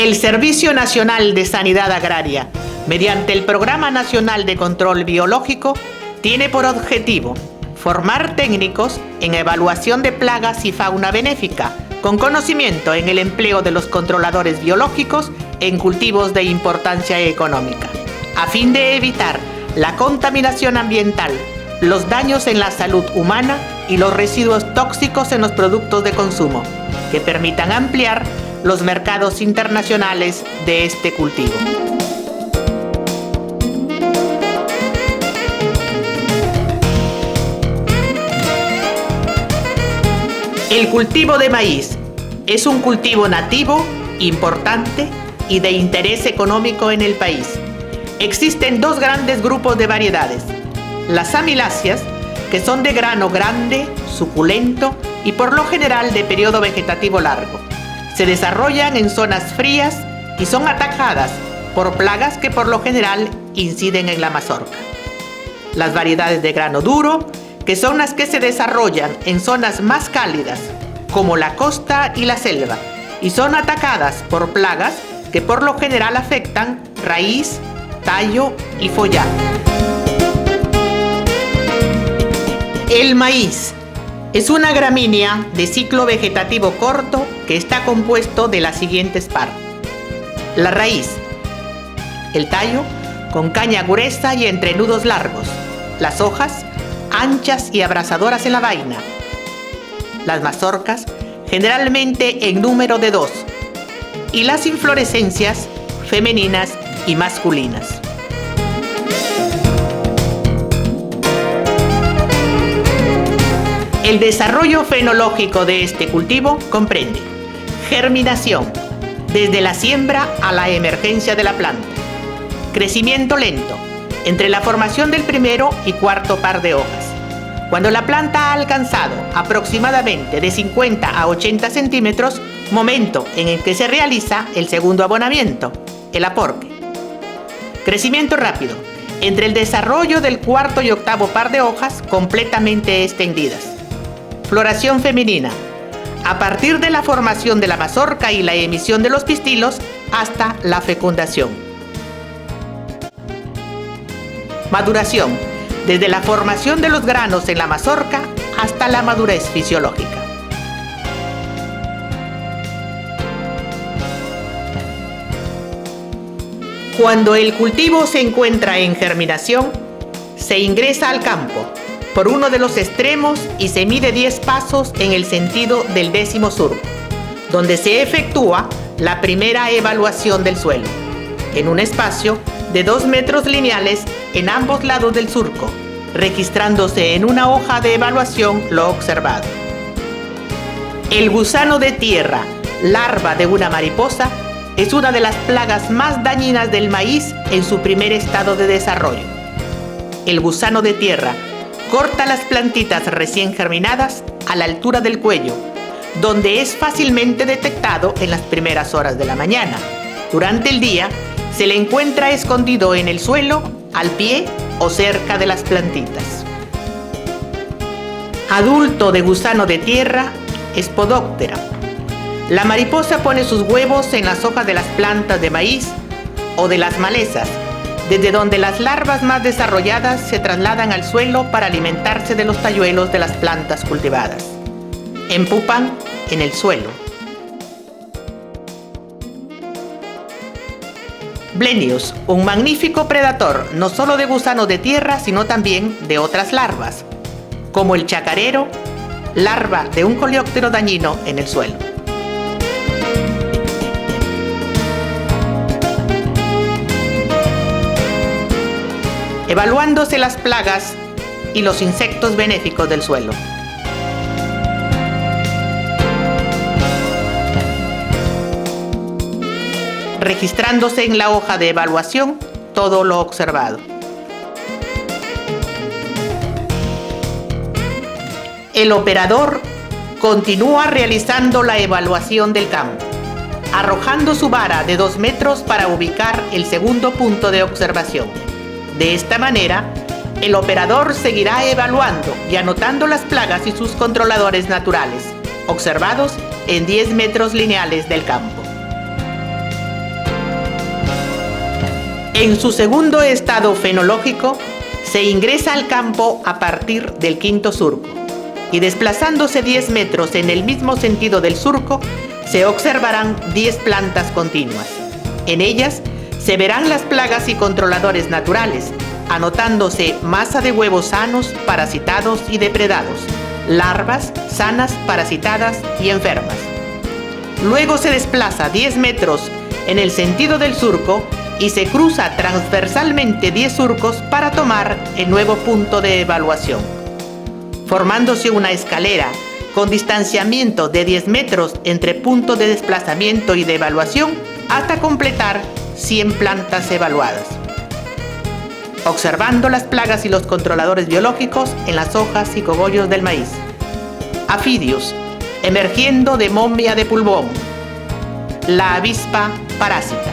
El Servicio Nacional de Sanidad Agraria, mediante el Programa Nacional de Control Biológico, tiene por objetivo formar técnicos en evaluación de plagas y fauna benéfica, con conocimiento en el empleo de los controladores biológicos en cultivos de importancia económica, a fin de evitar la contaminación ambiental, los daños en la salud humana y los residuos tóxicos en los productos de consumo, que permitan ampliar los mercados internacionales de este cultivo. El cultivo de maíz es un cultivo nativo, importante y de interés económico en el país. Existen dos grandes grupos de variedades: las amiláceas, que son de grano grande, suculento y por lo general de periodo vegetativo largo. Se desarrollan en zonas frías y son atacadas por plagas que por lo general inciden en la mazorca. Las variedades de grano duro, que son las que se desarrollan en zonas más cálidas, como la costa y la selva, y son atacadas por plagas que por lo general afectan raíz, tallo y follaje. El maíz es una gramínea de ciclo vegetativo corto que está compuesto de las siguientes partes: la raíz, el tallo con caña gruesa y entrenudos largos, las hojas anchas y abrasadoras en la vaina, las mazorcas generalmente en número de 2 y las inflorescencias femeninas y masculinas. El desarrollo fenológico de este cultivo comprende germinación, desde la siembra a la emergencia de la planta; crecimiento lento, entre la formación del primero y cuarto par de hojas, cuando la planta ha alcanzado aproximadamente de 50 a 80 centímetros, momento en el que se realiza el segundo abonamiento, el aporque; crecimiento rápido, entre el desarrollo del cuarto y octavo par de hojas completamente extendidas; floración femenina, a partir de la formación de la mazorca y la emisión de los pistilos hasta la fecundación; maduración, desde la formación de los granos en la mazorca hasta la madurez fisiológica. Cuando el cultivo se encuentra en germinación, se ingresa al campo por uno de los extremos y se mide 10 pasos en el sentido del 10º surco, donde se efectúa la primera evaluación del suelo, en un espacio de 2 metros lineales en ambos lados del surco, registrándose en una hoja de evaluación lo observado. El gusano de tierra, larva de una mariposa, es una de las plagas más dañinas del maíz en su primer estado de desarrollo. El gusano de tierra corta las plantitas recién germinadas a la altura del cuello, donde es fácilmente detectado en las primeras horas de la mañana. Durante el día se le encuentra escondido en el suelo, al pie o cerca de las plantitas. Adulto de gusano de tierra, Spodoptera. La mariposa pone sus huevos en las hojas de las plantas de maíz o de las malezas, desde donde las larvas más desarrolladas se trasladan al suelo para alimentarse de los talluelos de las plantas cultivadas. Empupan en el suelo. Blenius, un magnífico predador no solo de gusanos de tierra, sino también de otras larvas, como el chacarero, larva de un coleóptero dañino en el suelo. Evaluándose las plagas y los insectos benéficos del suelo. Registrándose en la hoja de evaluación todo lo observado. El operador continúa realizando la evaluación del campo, arrojando su vara de 2 metros para ubicar el segundo punto de observación. De esta manera, el operador seguirá evaluando y anotando las plagas y sus controladores naturales, observados en 10 metros lineales del campo. En su segundo estado fenológico, se ingresa al campo a partir del quinto surco y desplazándose 10 metros en el mismo sentido del surco, se observarán 10 plantas continuas. En ellas se verán las plagas y controladores naturales, anotándose masa de huevos sanos, parasitados y depredados, larvas sanas, parasitadas y enfermas. Luego se desplaza 10 metros en el sentido del surco y se cruza transversalmente 10 surcos para tomar el nuevo punto de evaluación, formándose una escalera con distanciamiento de 10 metros entre punto de desplazamiento y de evaluación hasta completar 100 plantas evaluadas, observando las plagas y los controladores biológicos en las hojas y cogollos del maíz. Afidius, emergiendo de momia de pulbón, la avispa parásita.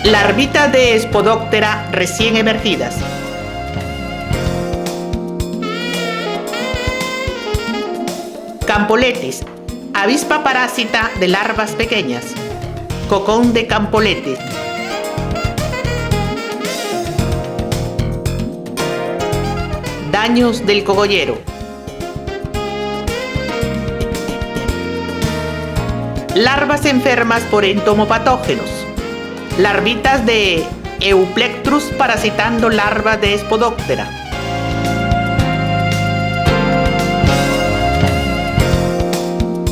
Larvitas de Spodoptera recién emergidas. Campoletis, avispa parásita de larvas pequeñas. Cocón de Campoletis. Daños del cogollero. Larvas enfermas por entomopatógenos. Larvitas de Euplectrus parasitando larvas de Spodoptera.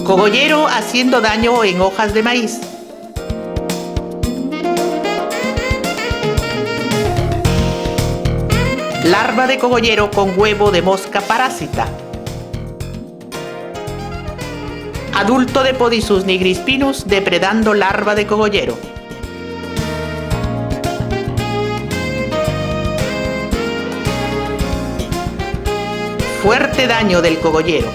Cogollero haciendo daño en hojas de maíz. Larva de cogollero con huevo de mosca parásita. Adulto de Podisus nigrispinus depredando larva de cogollero. Fuerte daño del cogollero.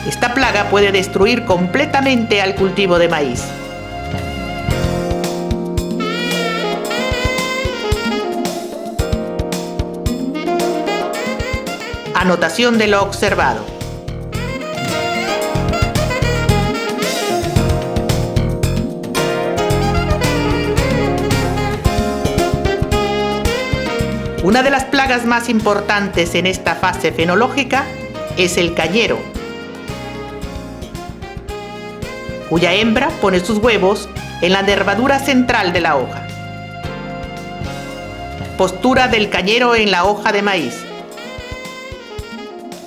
Esta plaga puede destruir completamente al cultivo de maíz. Anotación de lo observado. Una de las plagas más importantes en esta fase fenológica es el cañero, cuya hembra pone sus huevos en la nervadura central de la hoja. Postura del cañero en la hoja de maíz.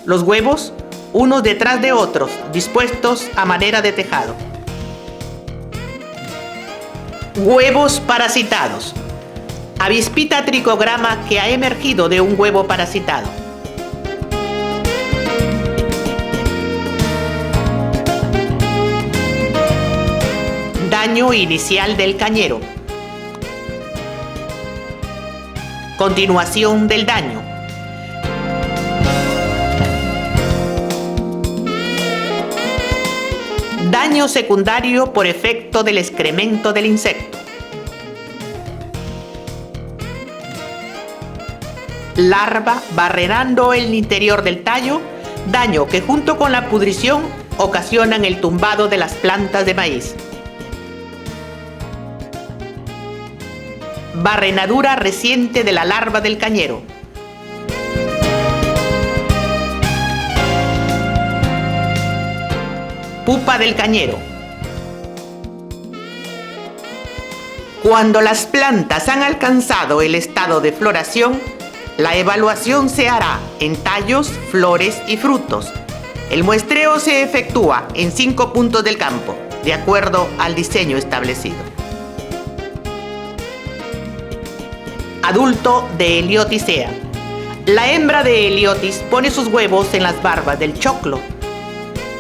Los huevos, unos detrás de otros, dispuestos a manera de tejado. Huevos parasitados. Avispita tricograma que ha emergido de un huevo parasitado. Daño inicial del cañero. Continuación del daño. Daño secundario por efecto del excremento del insecto. Larva barrenando el interior del tallo, daño que junto con la pudrición ocasionan el tumbado de las plantas de maíz. Barrenadura reciente de la larva del cañero. Pupa del cañero. Cuando las plantas han alcanzado el estado de floración, la evaluación se hará en tallos, flores y frutos. El muestreo se efectúa en 5 puntos del campo, de acuerdo al diseño establecido. Adulto de Heliotisea. La hembra de Heliotis pone sus huevos en las barbas del choclo.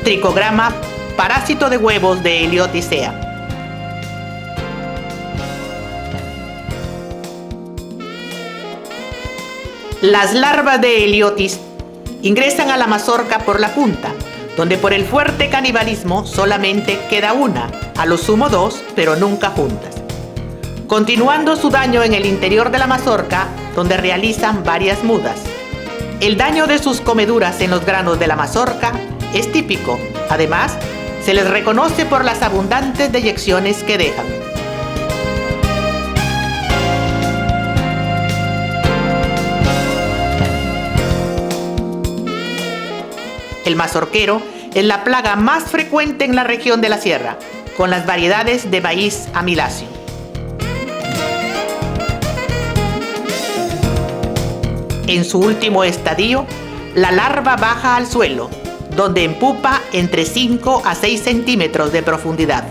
Tricograma, parásito de huevos de Heliotisea. Las larvas de Heliotis ingresan a la mazorca por la punta, donde por el fuerte canibalismo solamente queda una, a lo sumo 2, pero nunca juntas. Continuando su daño en el interior de la mazorca, donde realizan varias mudas. El daño de sus comeduras en los granos de la mazorca es típico. Además, Se les reconoce por las abundantes deyecciones que dejan. El mazorquero es la plaga más frecuente en la región de la sierra, con las variedades de maíz amiláceo. En su último estadio, la larva baja al suelo, donde empupa entre 5 a 6 centímetros de profundidad.